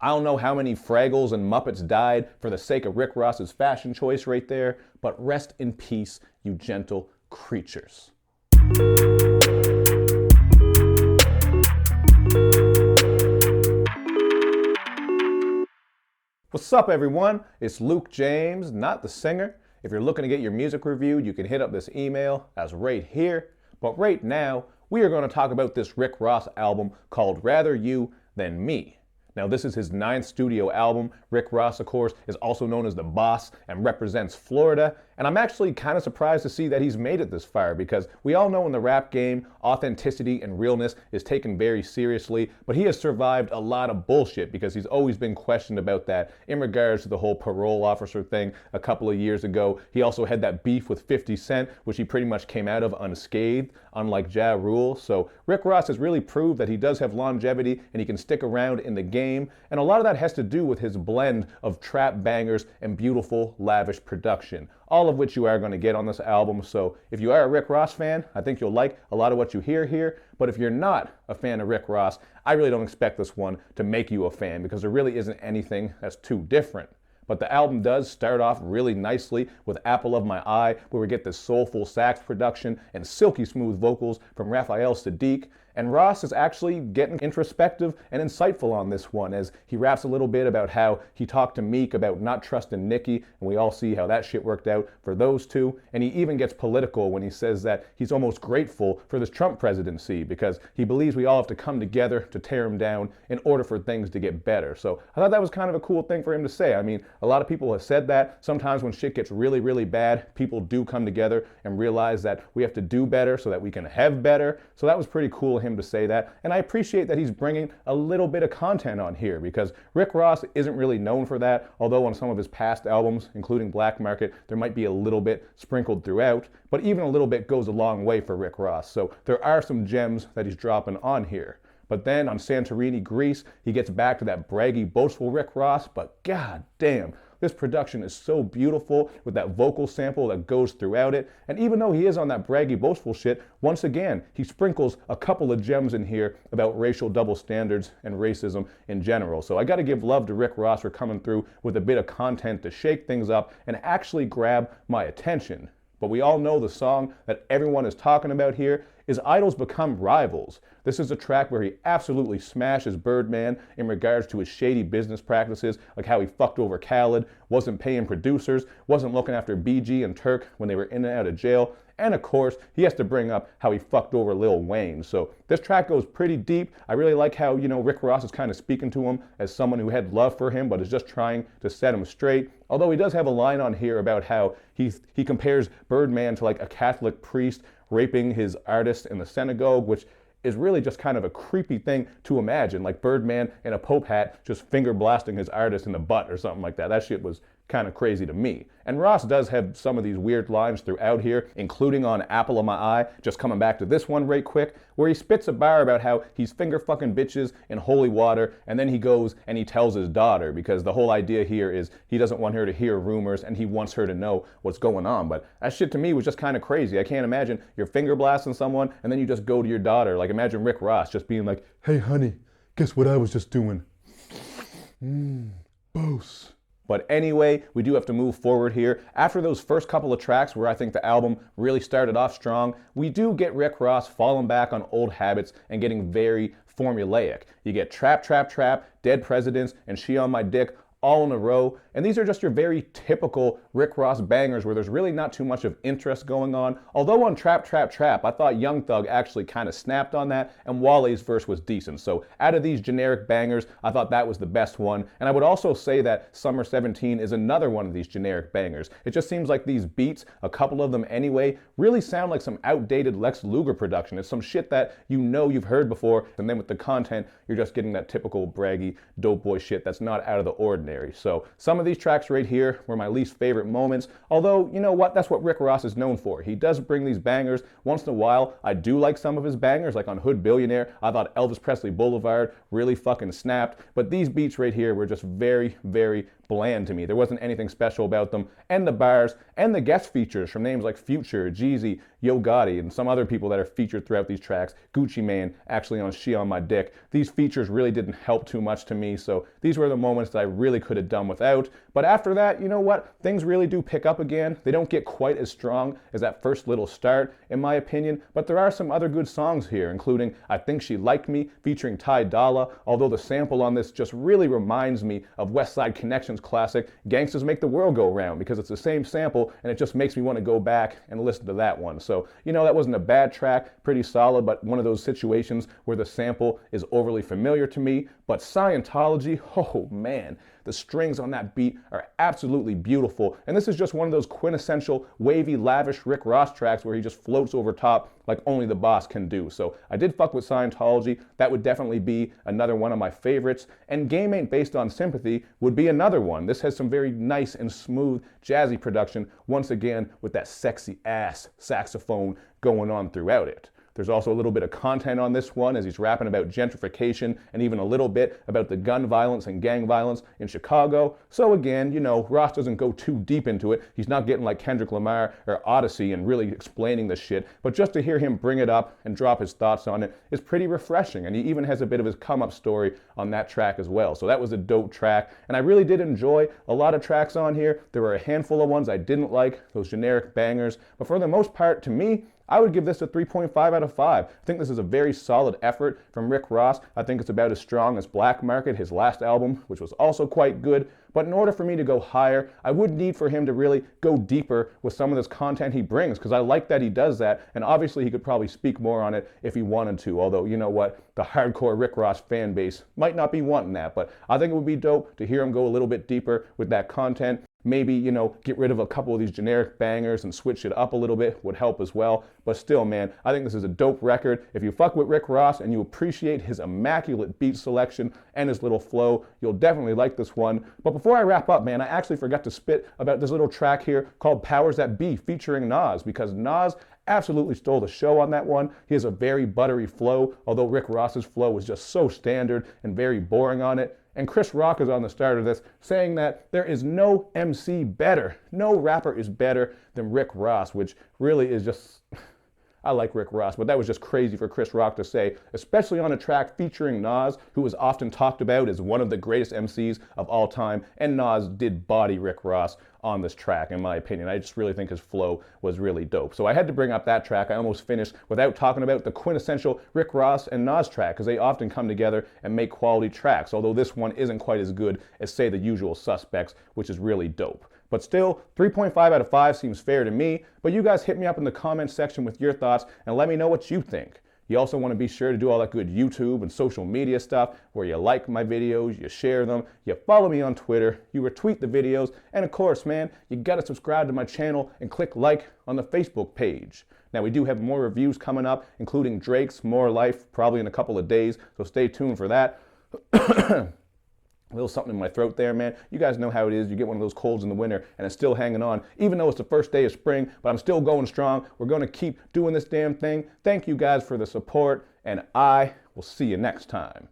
I don't know how many Fraggles and Muppets died for the sake of Rick Ross's fashion choice right there, but rest in peace, you gentle creatures. What's up, everyone? It's Luke James, not the singer. If you're looking to get your music reviewed, you can hit up this email as right here. But right now, we are going to talk about this Rick Ross album called Rather You Than Me. Now, this is his 9th studio album. Rick Ross, of course, is also known as the Boss and represents Florida. And I'm actually kind of surprised to see that he's made it this far, because we all know in the rap game, authenticity and realness is taken very seriously, but he has survived a lot of bullshit because he's always been questioned about that in regards to the whole parole officer thing a couple of years ago. He also had that beef with 50 Cent, which he pretty much came out of unscathed, unlike Ja Rule. So Rick Ross has really proved that he does have longevity and he can stick around in the game. And a lot of that has to do with his blend of trap bangers and beautiful, lavish production, all of which you are going to get on this album. So if you are a Rick Ross fan, I think you'll like a lot of what you hear here. But if you're not a fan of Rick Ross, I really don't expect this one to make you a fan, because there really isn't anything that's too different. But the album does start off really nicely with Apple of My Eye, where we get this soulful sax production and silky smooth vocals from Raphael Saadiq. And Ross is actually getting introspective and insightful on this one, as he raps a little bit about how he talked to Meek about not trusting Nicki, and we all see how that shit worked out for those two. And he even gets political when he says that he's almost grateful for this Trump presidency, because he believes we all have to come together to tear him down in order for things to get better. So I thought that was kind of a cool thing for him to say. I mean, a lot of people have said that. Sometimes when shit gets really, really bad, people do come together and realize that we have to do better so that we can have better. So that was pretty cool of him to say that. And I appreciate that he's bringing a little bit of content on here, because Rick Ross isn't really known for that, although on some of his past albums, including Black Market, there might be a little bit sprinkled throughout. But even a little bit goes a long way for Rick Ross. So there are some gems that he's dropping on here. But then on Santorini, Greece, he gets back to that braggy, boastful Rick Ross, but god damn, this production is so beautiful with that vocal sample that goes throughout it. And even though he is on that braggy, boastful shit, once again, he sprinkles a couple of gems in here about racial double standards and racism in general. So I gotta give love to Rick Ross for coming through with a bit of content to shake things up and actually grab my attention. But we all know the song that everyone is talking about here is Idols Become Rivals. This is a track where he absolutely smashes Birdman in regards to his shady business practices, like how he fucked over Khaled, wasn't paying producers, wasn't looking after BG and Turk when they were in and out of jail. And of course, he has to bring up how he fucked over Lil Wayne. So this track goes pretty deep. I really like how, Rick Ross is kind of speaking to him as someone who had love for him, but is just trying to set him straight. Although he does have a line on here about how he compares Birdman to like a Catholic priest raping his artist in the synagogue, which is really just kind of a creepy thing to imagine, like Birdman in a Pope hat just finger blasting his artist in the butt or something like that. That shit was kind of crazy to me. And Ross does have some of these weird lines throughout here, including on Apple of My Eye, just coming back to this one right quick, where he spits a bar about how he's finger fucking bitches in holy water, and then he goes and he tells his daughter, because the whole idea here is he doesn't want her to hear rumors and he wants her to know what's going on. But that shit to me was just kind of crazy. I can't imagine you're finger blasting someone and then you just go to your daughter. Like, imagine Rick Ross just being like, "Hey honey, guess what I was just doing? Boss." But anyway, we do have to move forward here. After those first couple of tracks where I think the album really started off strong, we do get Rick Ross falling back on old habits and getting very formulaic. You get Trap, Trap, Trap, Dead Presidents, and She on My Dick all in a row. And these are just your very typical Rick Ross bangers where there's really not too much of interest going on. Although on Trap, Trap, Trap, I thought Young Thug actually kind of snapped on that, and Wale's verse was decent. So out of these generic bangers, I thought that was the best one. And I would also say that Summer 17 is another one of these generic bangers. It just seems like these beats, a couple of them anyway, really sound like some outdated Lex Luger production. It's some shit that you've heard before, and then with the content, you're just getting that typical braggy, dope boy shit that's not out of the ordinary. So some of these tracks right here were my least favorite moments, although, you know what, that's what Rick Ross is known for. He does bring these bangers once in a while. I do like some of his bangers, like on Hood Billionaire. I thought Elvis Presley Boulevard really fucking snapped, but these beats right here were just very, very bland to me. There wasn't anything special about them. And the bars and the guest features from names like Future, Jeezy, Yo Gotti, and some other people that are featured throughout these tracks. Gucci Mane actually on She on My Dick. These features really didn't help too much to me, so these were the moments that I really could have done without. But after that, you know what? Things really do pick up again. They don't get quite as strong as that first little start, in my opinion, but there are some other good songs here, including I Think She Liked Me, featuring Dolla, although the sample on this just really reminds me of West Side Connection's classic Gangsters Make the World Go Round, because it's the same sample and it just makes me want to go back and listen to that one. So, you know, that wasn't a bad track, pretty solid, but one of those situations where the sample is overly familiar to me. But Scientology, oh man, the strings on that beat are absolutely beautiful. And this is just one of those quintessential, wavy, lavish Rick Ross tracks where he just floats over top like only the boss can do. So I did fuck with Scientology. That would definitely be another one of my favorites. And Game Ain't Based on Sympathy would be another one. This has some very nice and smooth, jazzy production, once again with that sexy ass saxophone going on throughout it. There's also a little bit of content on this one as he's rapping about gentrification and even a little bit about the gun violence and gang violence in Chicago. So again, you know, Ross doesn't go too deep into it. He's not getting like Kendrick Lamar or Odyssey and really explaining the shit. But just to hear him bring it up and drop his thoughts on it is pretty refreshing. And he even has a bit of his come-up story on that track as well. So that was a dope track. And I really did enjoy a lot of tracks on here. There were a handful of ones I didn't like, those generic bangers. But for the most part, to me, I would give this a 3.5 out of 5. I think this is a very solid effort from Rick Ross. I think it's about as strong as Black Market, his last album, which was also quite good. But in order for me to go higher, I would need for him to really go deeper with some of this content he brings, because I like that he does that, and obviously he could probably speak more on it if he wanted to, although, you know what, the hardcore Rick Ross fan base might not be wanting that, but I think it would be dope to hear him go a little bit deeper with that content. Maybe, you know, get rid of a couple of these generic bangers and switch it up a little bit would help as well. But still, man, I think this is a dope record. If you fuck with Rick Ross and you appreciate his immaculate beat selection and his little flow, you'll definitely like this one. But before I wrap up, man, I actually forgot to spit about this little track here called Powers That Be featuring Nas, because Nas absolutely stole the show on that one. He has a very buttery flow, although Rick Ross's flow was just so standard and very boring on it. And Chris Rock is on the start of this saying that there is no MC better, no rapper is better than Rick Ross, which really is just, I like Rick Ross, but that was just crazy for Chris Rock to say, especially on a track featuring Nas, who is often talked about as one of the greatest MCs of all time, and Nas did body Rick Ross on this track, in my opinion. I just really think his flow was really dope. So I had to bring up that track. I almost finished without talking about the quintessential Rick Ross and Nas track, because they often come together and make quality tracks, although this one isn't quite as good as, say, The Usual Suspects, which is really dope. But still, 3.5 out of 5 seems fair to me, but you guys hit me up in the comments section with your thoughts and let me know what you think. You also want to be sure to do all that good YouTube and social media stuff where you like my videos, you share them, you follow me on Twitter, you retweet the videos, and of course, man, you gotta subscribe to my channel and click like on the Facebook page. Now, we do have more reviews coming up, including Drake's More Life, probably in a couple of days, so stay tuned for that. A little something in my throat there, man. You guys know how it is. You get one of those colds in the winter and it's still hanging on, even though it's the first day of spring, but I'm still going strong. We're going to keep doing this damn thing. Thank you guys for the support, and I will see you next time.